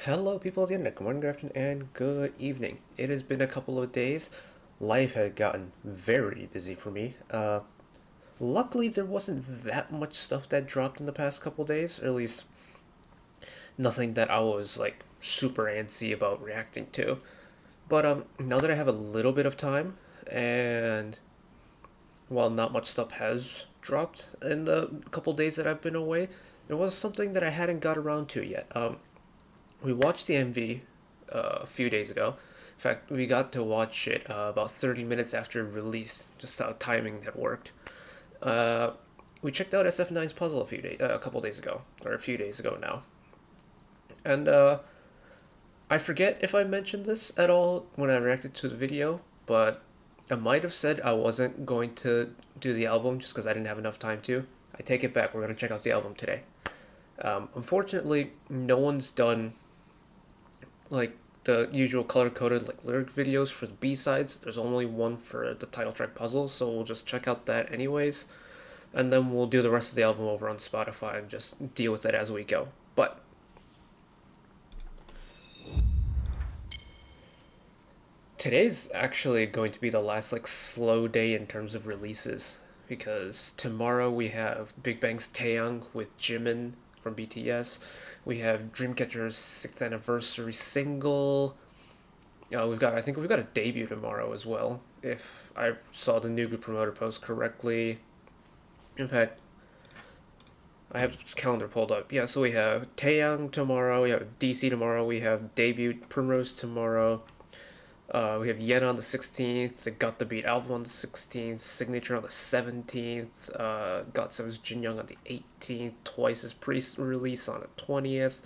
Hello, people of the internet. Good morning, good afternoon, and good evening. It has been a couple of days. Life had gotten very busy for me. Luckily, there wasn't that much stuff that dropped in the past couple of days, or at least nothing that I was like super antsy about reacting to. But now that I have a little bit of time, and while not much stuff has dropped in the couple days that I've been away, there was something that I hadn't got around to yet. We watched the MV a few days ago. In fact, we got to watch it about 30 minutes after release, just how timing had worked. Uh, we checked out SF9's puzzle a couple days ago, or a few days ago now. And I forget if I mentioned this at all when I reacted to the video, but I might have said I wasn't going to do the album just because I didn't have enough time to. I take it back. We're going to check out the album today. Unfortunately, no one's done like the usual color-coded like lyric videos for the B-sides. There's only one for the title track puzzle, so we'll just check out that anyways, and then we'll do the rest of the album over on Spotify and just deal with it as we go. But today's actually going to be the last like slow day in terms of releases, because tomorrow we have Big Bang's Taeyang with Jimin from BTS. We have Dreamcatcher's 6th anniversary single. I think we've got a debut tomorrow as well, if I saw the new group promoter post correctly. In fact, I have the calendar pulled up. Yeah, so we have Taeyang tomorrow, we have DC tomorrow, we have debut Primrose tomorrow. We have Yen on the 16th, the Got the Beat album on the 16th, Signature on the 17th, GOT7's Jin Young on the 18th, Twice's pre-release on the 20th,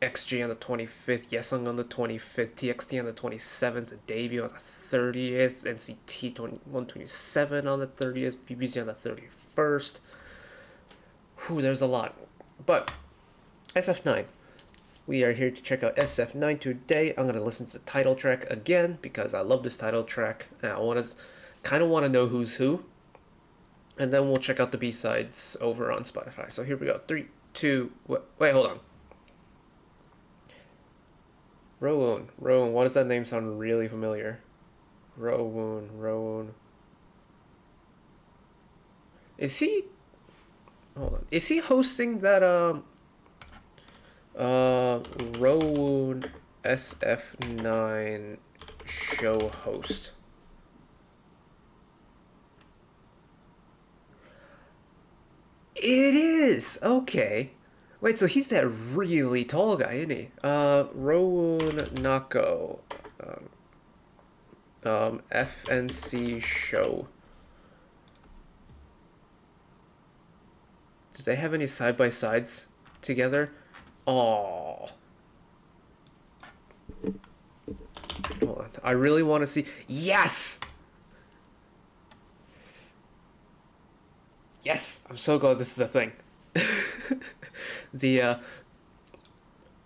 XG on the 25th, Yesung on the 25th, TXT on the 27th, a debut on the 30th, NCT 127 on the 30th, VBG on the 31st. Whew, there's a lot. But SF9. We are here to check out SF9 today. I'm going to listen to the title track again because I love this title track. And I kind of want to know who's who. And then we'll check out the B-sides over on Spotify. So here we go. 3, 2, wait, hold on. Rowoon. Why does that name sound really familiar? Rowoon. Is he... Hold on. Is he hosting that, Rowoon SF9 show host? It is! Okay. Wait, so he's that really tall guy, isn't he? Rowoon Nako. FNC show. Do they have any side-by-sides together? Oh, hold on. I really want to see. Yes! Yes! I'm so glad this is a thing. The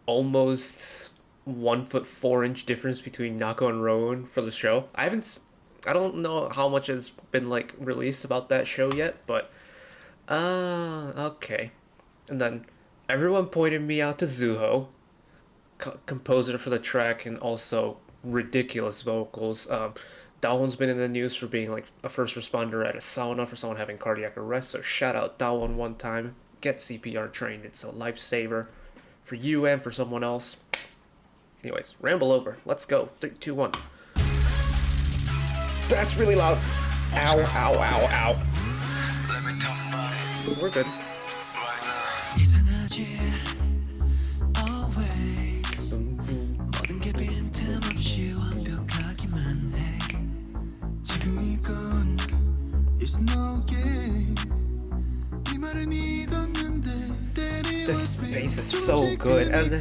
almost 1'4" difference between Nako and Rowoon for the show. I don't know how much has been like released about that show yet, but okay. And then everyone pointed me out to Zuho, composer for the track, and also ridiculous vocals. Dawon's been in the news for being like a first responder at a sauna for someone having cardiac arrest, so shout out Dawon one time. Get CPR trained, it's a lifesaver for you and for someone else. Anyways, ramble over. Let's go. 3, 2, 1. That's really loud. Ow, ow, ow, ow. We're good. This bass is so good, and then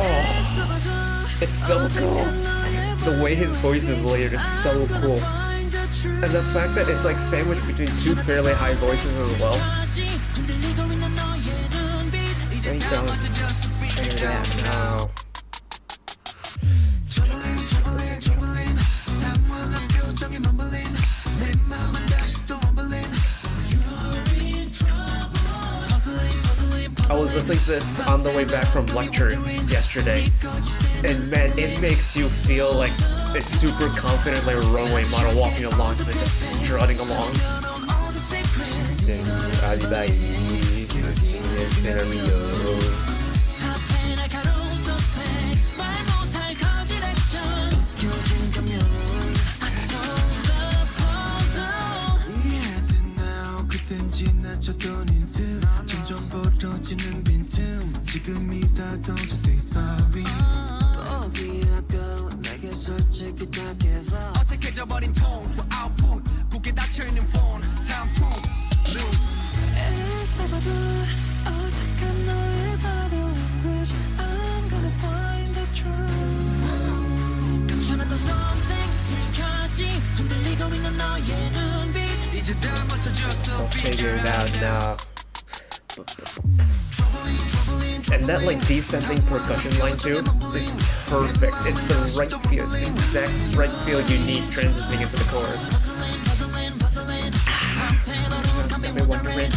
oh, it's so cool. The way his voice is layered is so cool, and the fact that it's like sandwiched between two fairly high voices as well. Bring down that now. was listening to this on the way back from lecture yesterday, and man, it makes you feel like a super confident like runway model walking along and just strutting along. So figure it out now. And that like descending percussion line too is perfect. It's the right feel. It's the exact right feel you need transitioning into the chorus. Never wondering.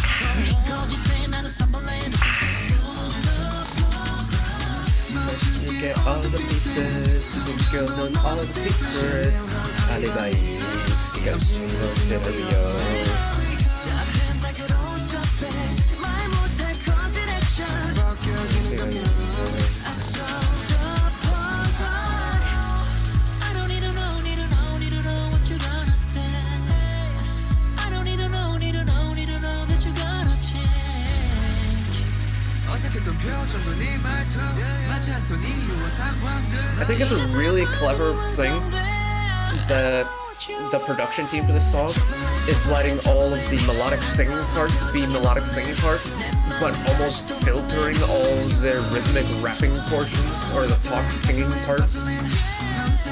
You get all the pieces, you go on all the secrets. Alibi, you got scenario. I think it's a really clever thing that the production team for this song is letting all of the melodic singing parts be melodic singing parts, but almost filtering all of their rhythmic rapping portions or the talk singing parts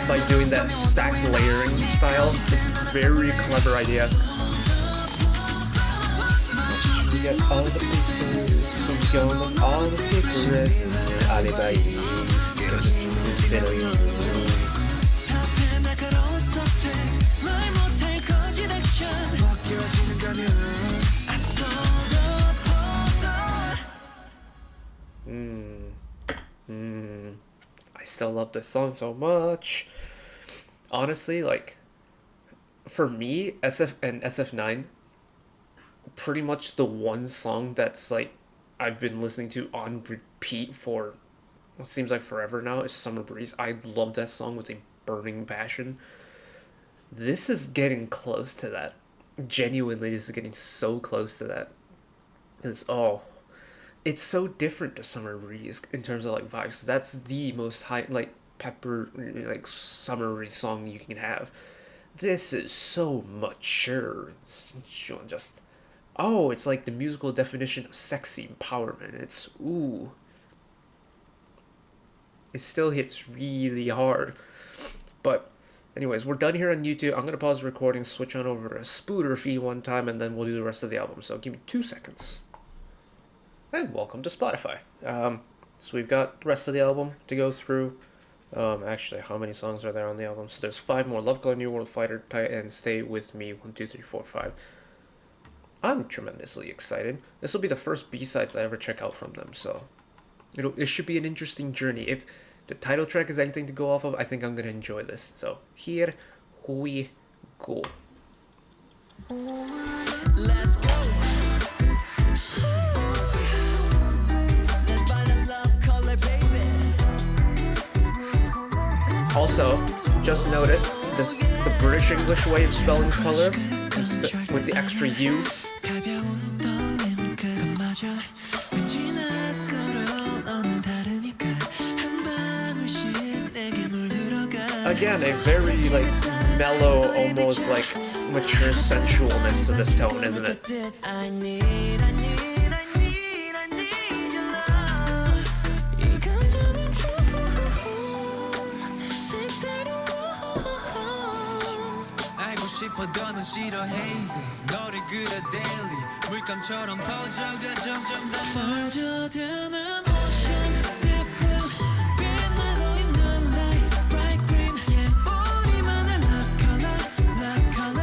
by doing that stacked layering style. It's a very clever idea. You get all the pieces, so you go on all the secrets. Alibi, I still love this song so much. Honestly, like, for me, SF9, pretty much the one song that's like I've been listening to on repeat for what seems like forever now is Summer Breeze. I love that song with a burning passion. This is getting close to that. Genuinely, this is getting so close to that. It's so different to Summer Breeze in terms of like vibes. That's the most high like pepper like summery song you can have. This is so mature. It's just it's like the musical definition of sexy empowerment. It's it still hits really hard. But anyways, we're done here on YouTube. I'm gonna pause the recording, switch on over to Spooder feed one time, and then we'll do the rest of the album. So give me 2 seconds. And welcome to Spotify. So we've got the rest of the album to go through. Actually, how many songs are there on the album? So there's 5 more: Love Color, New World, Fighter, Tight, and Stay With Me. 1, 2, 3, 4, 5. I'm tremendously excited. This will be the first B-sides I ever check out from them, so it should be an interesting journey. If the title track is anything to go off of, I think I'm gonna enjoy this. So here we go. Let's go. Also, just notice the British English way of spelling color with the extra U. Again, a very like mellow, almost like mature sensualness to this tone, isn't it?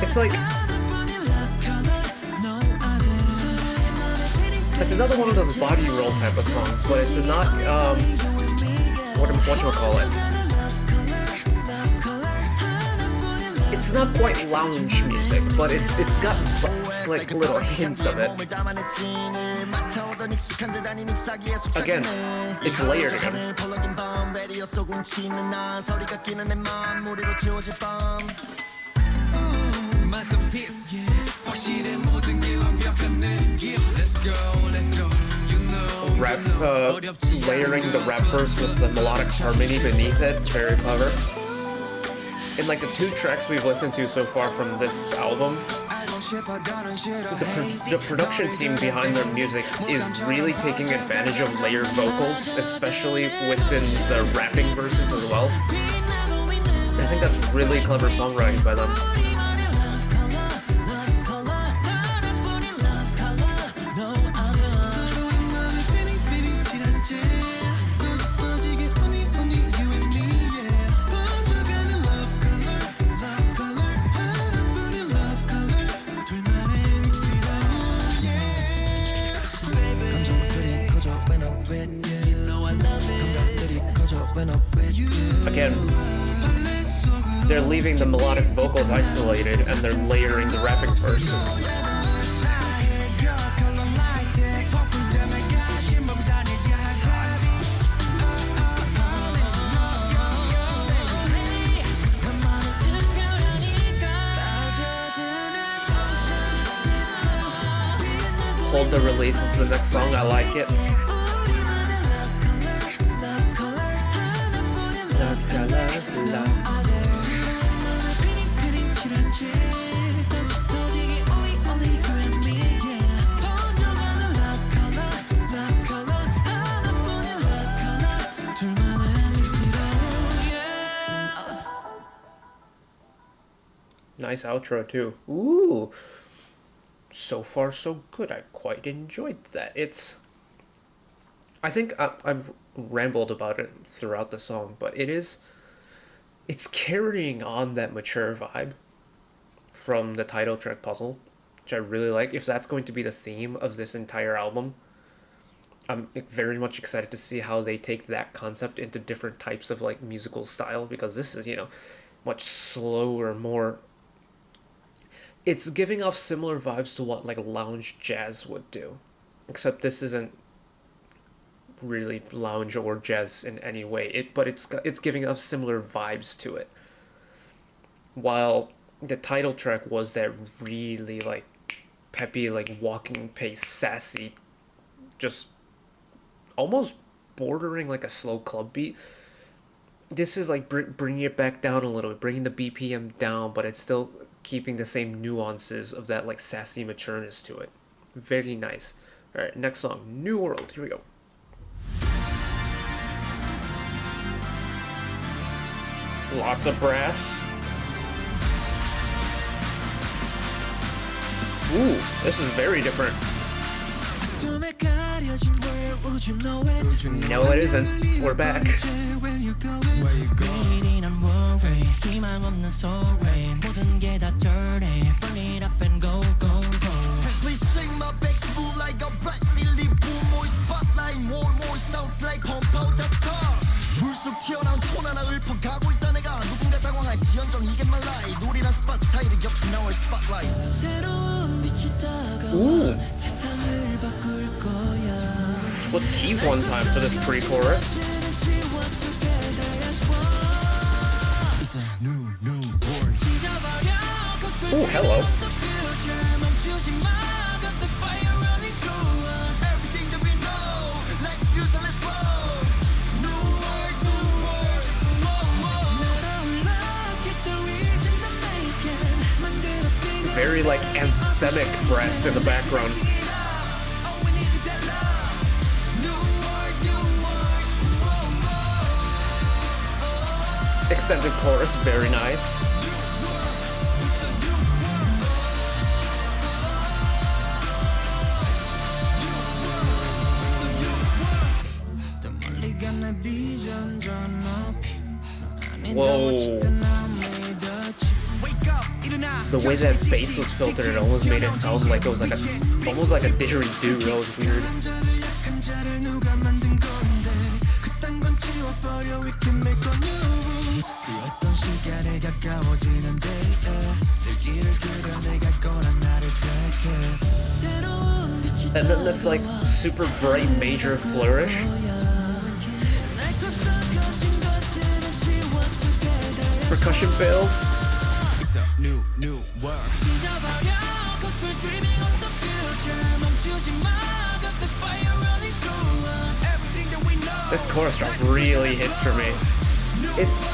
It's like It's another one of those body roll type of songs, but it's not whatchamacallit. It's not quite lounge music, but it's got like little hints of it. Again, it's layered again. Rap, layering the rap verse with the melodic harmony beneath it, very clever. In like the 2 tracks we've listened to so far from this album, the production team behind their music is really taking advantage of layered vocals, especially within the rapping verses as well. I think that's really clever songwriting by them. Again, they're leaving the melodic vocals isolated and they're layering the rapping verses. Hold the release into the next song, I like it. Nice outro too. Ooh, so far so good. I quite enjoyed that. I think I've rambled about it throughout the song, but it's carrying on that mature vibe from the title track Puzzle, which I really like. If that's going to be the theme of this entire album, I'm very much excited to see how they take that concept into different types of like musical style, because this is, much slower, more... It's giving off similar vibes to what like lounge jazz would do, except this isn't really lounge or jazz in any way. But it's giving off similar vibes to it. While the title track was that really like peppy, like walking pace, sassy, just almost bordering like a slow club beat. This is like bringing it back down a little bit, bringing the BPM down, but it's still keeping the same nuances of that like sassy matureness to it. Very nice. All right, next song, New World. Here we go. Lots of brass. Ooh, this is very different. No, it isn't. We're back. Ooh. Flip keys one time for this pre-chorus. Ooh, hello. Very like anthemic brass in the background. Extended chorus, very nice. Whoa. the way that bass was filtered, it almost made it sound like it was like almost like a didgeridoo. That was weird. And then this like super bright major flourish. Percussion build. This chorus drop really hits for me. It's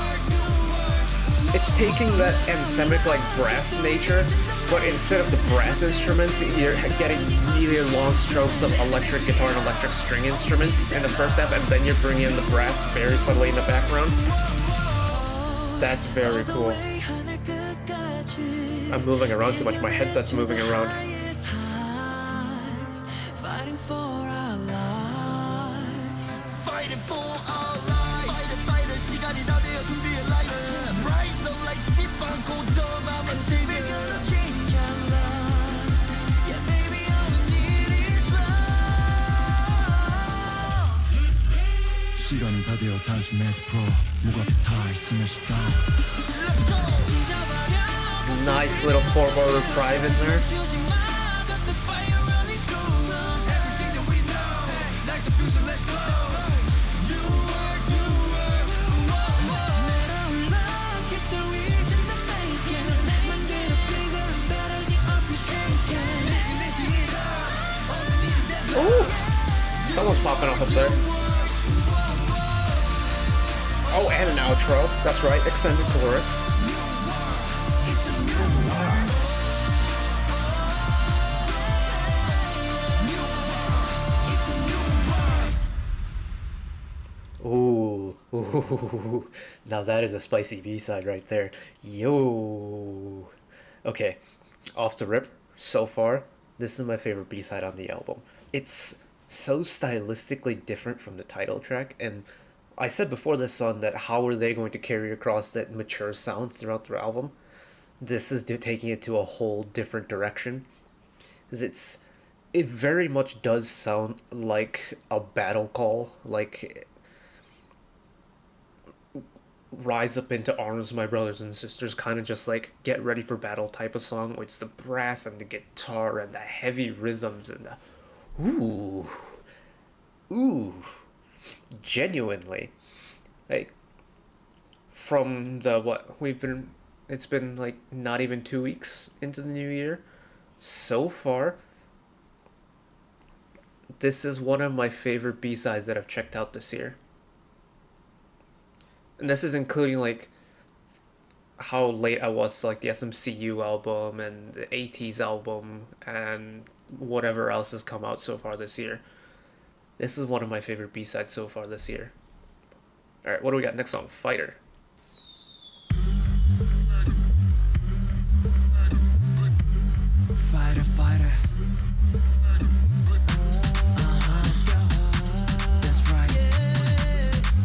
taking that anthemic like brass nature, but instead of the brass instruments, you're getting really long strokes of electric guitar and electric string instruments in the first half, and then you're bringing in the brass very subtly in the background. That's very cool. I'm moving around too much, my headset's moving around. Nice little 4-bar reprieve in there. Ooh! Someone's popping up there. Oh, and an outro. That's right, extended chorus. Ooh, ooh, now that is a spicy B-side right there. Yo. Okay, off the rip, so far, this is my favorite B-side on the album. It's so stylistically different from the title track, and I said before this song that how are they going to carry across that mature sound throughout their album? This is taking it to a whole different direction. Because it very much does sound like a battle call, like rise up into arms, my brothers and sisters, kind of just like get ready for battle type of song. It's the brass and the guitar and the heavy rhythms and the ooh, genuinely, like from the it's been like not even 2 weeks into the new year. So far, this is one of my favorite B-sides that I've checked out this year. And this is including like how late I was to like the SMCU album and the 80s album and whatever else has come out so far this year. This is one of my favorite B-sides so far this year. Alright, what do we got next song? Fighter. Fighter, fighter. That's right.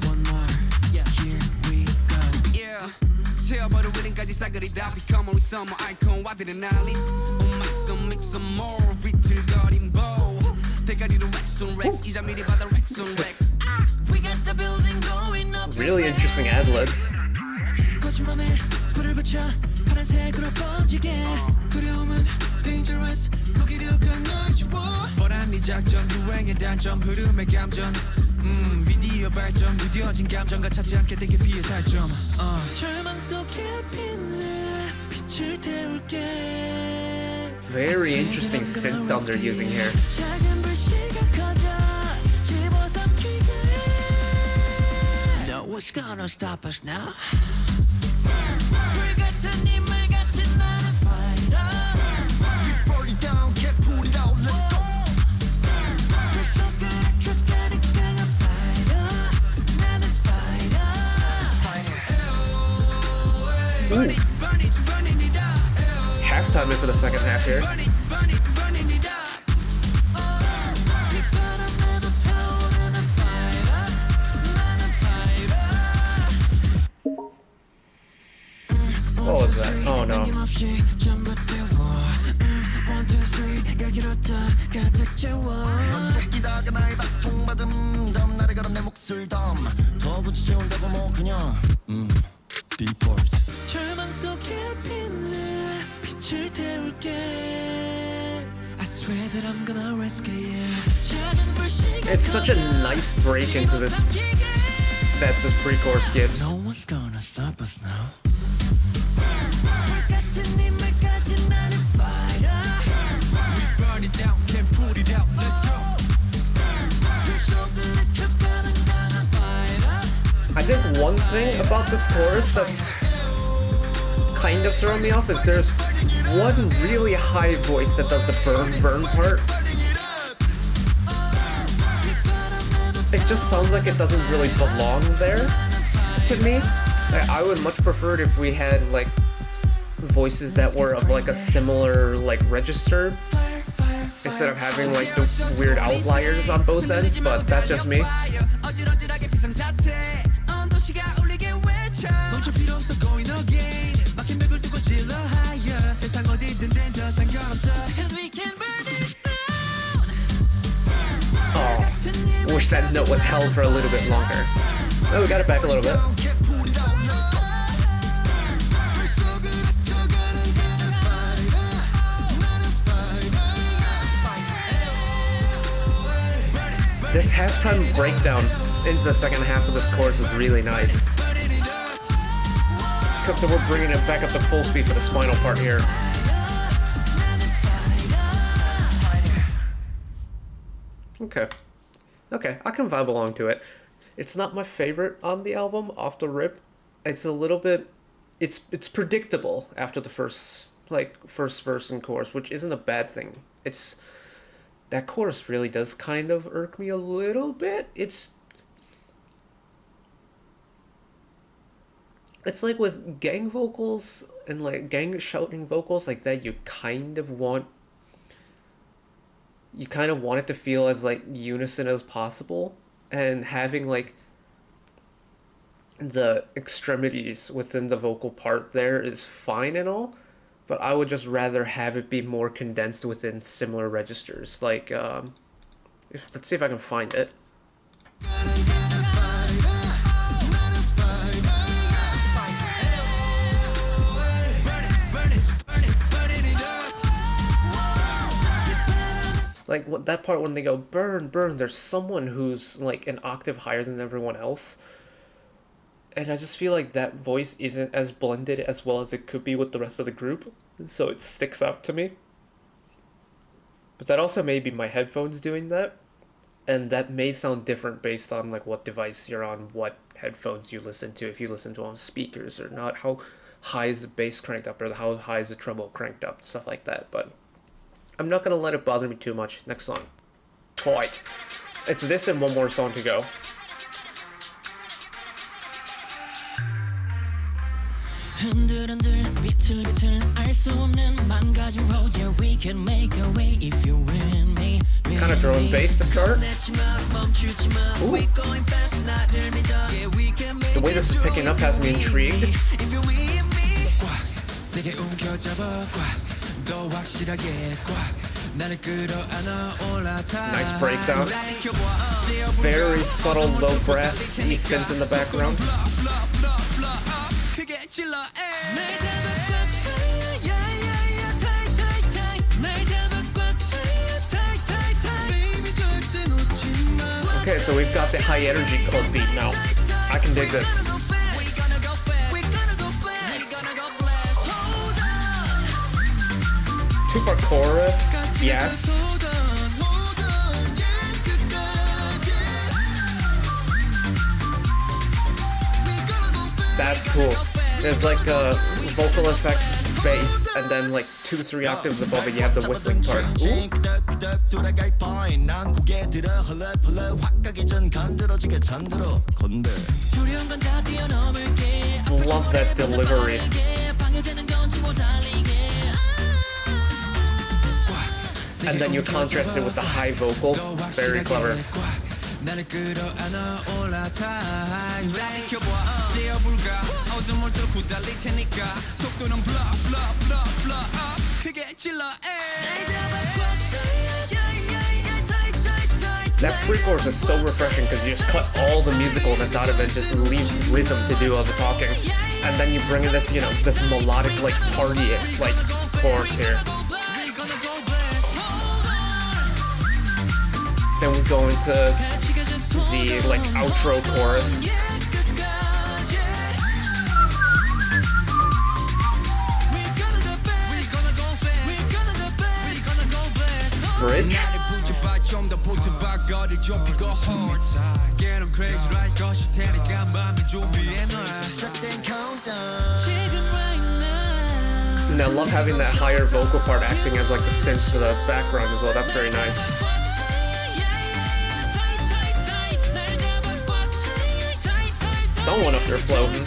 One more. Here we go. Yeah. 태워버린 웨딩까지 싸그리 다 become a summer icon. 와들은 난리. make some more. 비틀거린 bow. 대가리로 Rex on Rex. 이자 미리 받아 Rex on Rex. We got the building going up. Really interesting ad-libs. 거친 밤에 불을 붙여 파란색으로 번지게. 그려오면 dangerous. 무기력한 널 지워. 뻔한 작전 유행의 단점 흐름의 감정. 미디어 발전 무뎌진 감정과 찾지 않게 되게 피해 살점. 절망 속에 빛내 빛을 태울게. Very interesting synth sound they're using here. 작은 불씨가 커져 집어삼키게. No one's gonna stop us now. 불 같은 힘을 가진 나는 fighter. Keep burning down, can't put it out, let's go. 불 속을 쫓아가는 강한 fighter. 나는 fighter. Ooh. Halftime in for the second half here. What was that? Oh no. 가득 채워 먼저 끼다가 나의 바통받음 다음 날에 가람 내 몫을 더 굳이 채운다고 뭐 그냥 Bport 절망 속에 빛나 빛을 태울게 I swear that I'm gonna rescue you It's such a nice break into this that this pre-chorus gives. No one's gonna stop us now I think one thing about this chorus that's kind of throwing me off is there's one really high voice that does the burn part. It just sounds like it doesn't really belong there to me. I would much prefer it if we had like voices that were of like a similar like register instead of having like the weird outliers on both ends, but that's just me. Oh, wish that note was held for a little bit longer. Oh, we got it back a little bit. This halftime breakdown into the second half of this chorus is really nice. Because we're bringing it back up to full speed for this final part here. Okay, I can vibe along to it. It's not my favorite on the album off the rip. It's a little bit, it's predictable after the first verse and chorus, which isn't a bad thing. That chorus really does kind of irk me a little bit. It's like with gang vocals and like gang shouting vocals like that, you kind of want it to feel as like unison as possible, and having like the extremities within the vocal part there is fine and all, but I would just rather have it be more condensed within similar registers. Like, let's see if I can find it. Like that part when they go burn, burn, there's someone who's like an octave higher than everyone else. And I just feel like that voice isn't as blended as well as it could be with the rest of the group, so it sticks out to me. But that also may be my headphones doing that, and that may sound different based on like what device you're on, what headphones you listen to, if you listen to on speakers or not, how high is the bass cranked up or how high is the treble cranked up, stuff like that. But I'm not gonna let it bother me too much. Next song, Twilight. It's this and one more song to go. 흔들흔들 비틀비틀 알 수 없는 망가진 road yeah we can make a way if you win me Kind of drum and bass to start. Ooh. The way this is picking up has me intrigued. Nice breakdown. Very subtle low brass synth in the background. Okay, so we've got the high energy club beat now. I can dig this. Two-part chorus, yes. That's cool. There's like a vocal effect bass, and then like 2-3 octaves above it you have the whistling part. Ooh. Love that delivery. And then you contrast it with the high vocal. Very clever. That pre-chorus is so refreshing because you just cut all the musicalness out of it and just leave rhythm to do all the talking. And then you bring in this, you know, this melodic, like, party-ish, like, chorus here. Then we go into the, like, outro chorus. Bridge. And I love having that higher vocal part acting as like the synth for the background as well. That's very nice. Someone up there floating.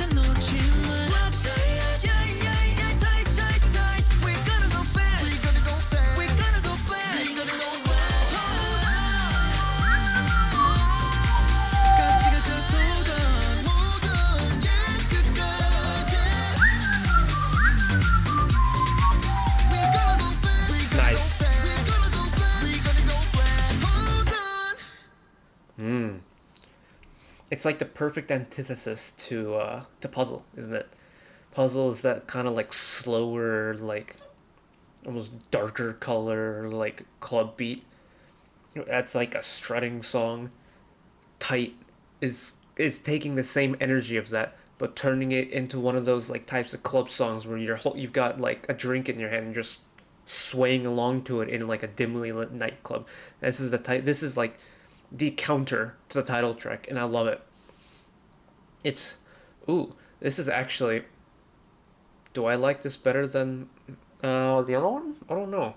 Nice. It's like the perfect antithesis to Puzzle, isn't it? Puzzle is that kind of like slower, like almost darker color, like club beat. That's like a strutting song. Tight is taking the same energy of that, but turning it into one of those like types of club songs where you've got like a drink in your hand and just swaying along to it in like a dimly lit nightclub. This is like the counter to the title track, and I love it. This is actually, do I like this better than the other one? I don't know.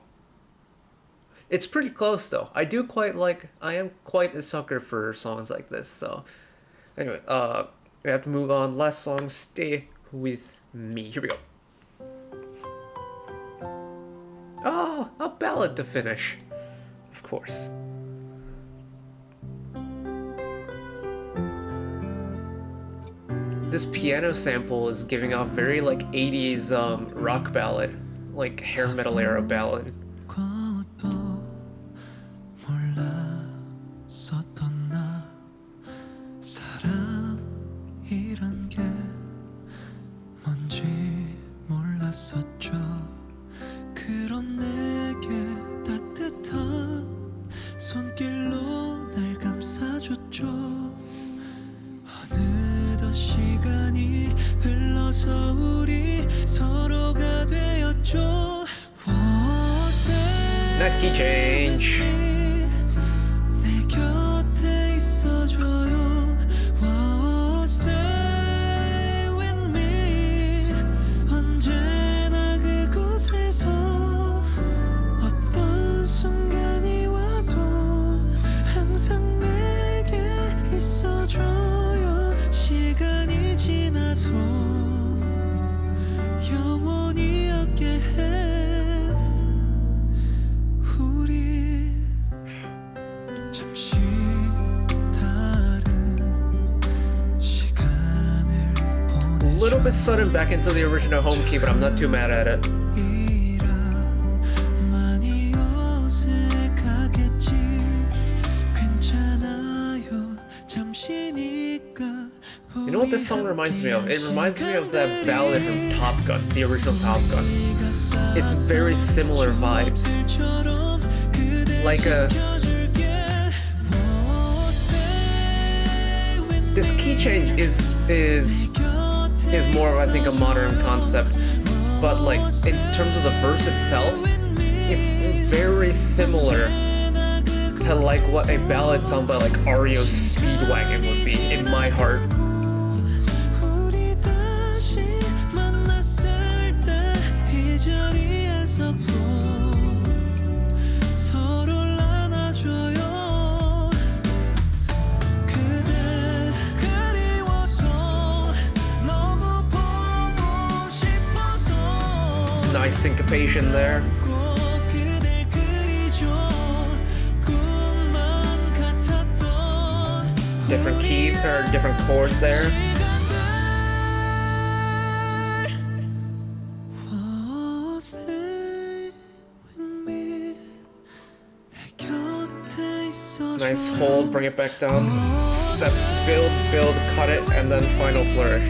It's pretty close though. I am quite a sucker for songs like this. So anyway, we have to move on. Last song, Stay With Me. Here we go. Oh, a ballad to finish. Of course. This piano sample is giving off very like 80s rock ballad, like hair metal era ballad. Nice key change. A little bit sudden back into the original home key, but I'm not too mad at it. You know what this song reminds me of? It reminds me of that ballad from Top Gun, the original Top Gun. It's very similar vibes. Like this key change is more of, I think, a modern concept, but like in terms of the verse itself, it's very similar to like what a ballad song by like REO's Speedwagon would be in my heart. Nice syncopation there. Different key or different chord there. Nice hold, bring it back down. Step, build, build, cut it, and then final flourish.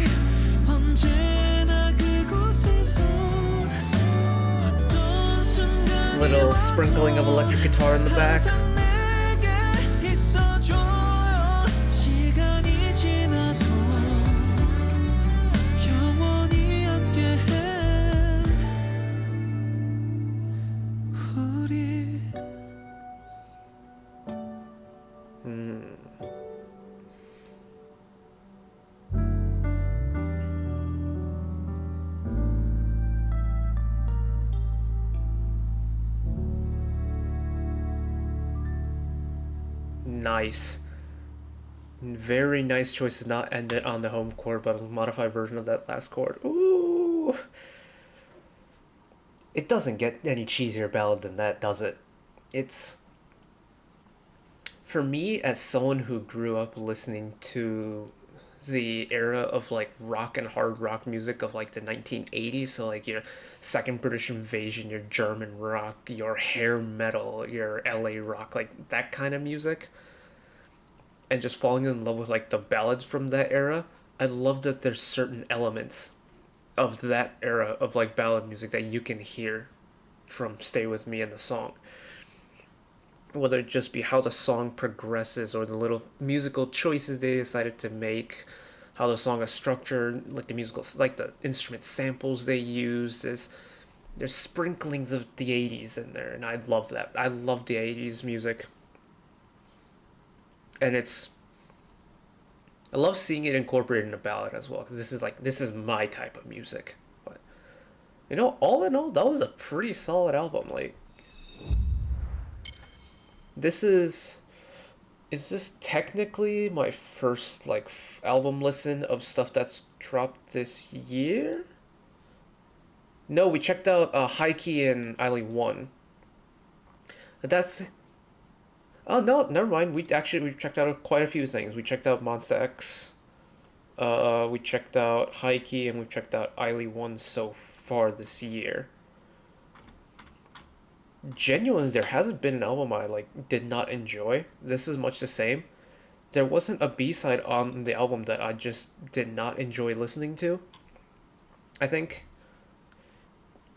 Little sprinkling of electric guitar in the back. Nice. Very nice choice to not end it on the home chord, but a modified version of that last chord. Ooh! It doesn't get any cheesier ballad than that, does it? It's... For me, as someone who grew up listening to the era of like rock and hard rock music of like the 1980s, so like your second British Invasion, your German rock, your hair metal, your LA rock, like that kind of music, and just falling in love with like the ballads from that era, I love that there's certain elements of that era of like ballad music that you can hear from Stay With Me in the song. Whether it just be how the song progresses or the little musical choices they decided to make, how the song is structured, like the musical, like the instrument samples they use. There's sprinklings of the 80s in there, and I love that. I love the 80s music. And I love seeing it incorporated in a ballad as well, because this is my type of music. But, you know, all in all, that was a pretty solid album. Like, is this technically my first like album listen of stuff that's dropped this year? No, we checked out Heike and Eileen 1. That's... Oh no, never mind. We checked out quite a few things. We checked out Monsta X. We checked out Heike, and we checked out Eileen 1 so far this year. Genuinely, there hasn't been an album I like did not enjoy. This is much the same. There wasn't a B-side on the album that I just did not enjoy listening to. I think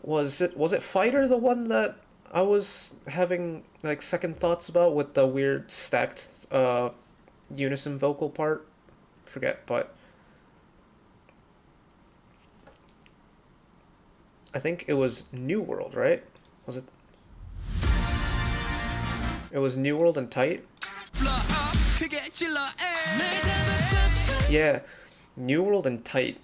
was it Fighter, the one that I was having like second thoughts about with the weird stacked unison vocal part? Forget, but I think it was New World, right? Was it? It was New World and Tight. Yeah, New World and Tight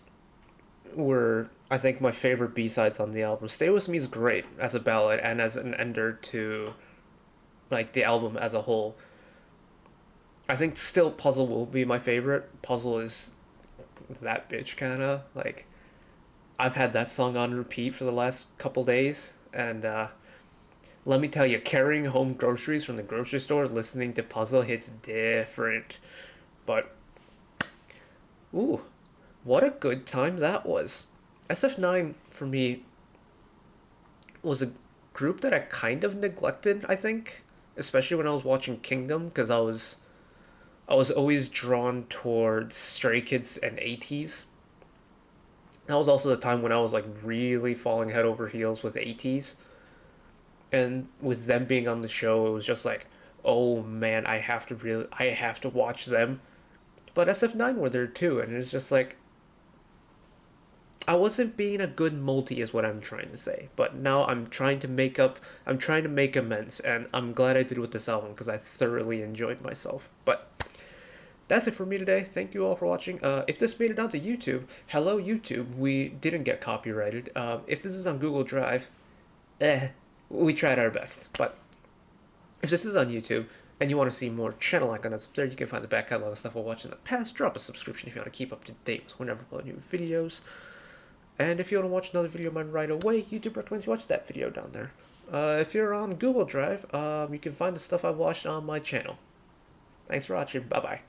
were, I think, my favorite B-sides on the album. Stay With Me is great as a ballad and as an ender to like the album as a whole. I think still Puzzle will be my favorite. Puzzle is that bitch kinda. Like, I've had that song on repeat for the last couple days, and let me tell you, carrying home groceries from the grocery store, listening to Puzzle hits different. But, ooh, what a good time that was. SF9, for me, was a group that I kind of neglected, I think. Especially when I was watching Kingdom, because I was always drawn towards Stray Kids and ATEEZ. That was also the time when I was like really falling head over heels with ATEEZ. And with them being on the show, it was just like, oh man, I have to watch them. But SF9 were there too, and it's just like, I wasn't being a good multi is what I'm trying to say. But now I'm trying to make amends, and I'm glad I did with this album, because I thoroughly enjoyed myself. But that's it for me today. Thank you all for watching. If this made it onto YouTube, hello YouTube, we didn't get copyrighted. If this is on Google Drive, we tried our best. But if this is on YouTube and you want to see more channel icons up there, you can find the back catalog of stuff I'll watch in the past. Drop a subscription if you want to keep up to date with whenever I upload new videos. And if you want to watch another video of mine right away, YouTube recommends you watch that video down there. If you're on Google Drive, you can find the stuff I've watched on my channel. Thanks for watching. Bye-bye.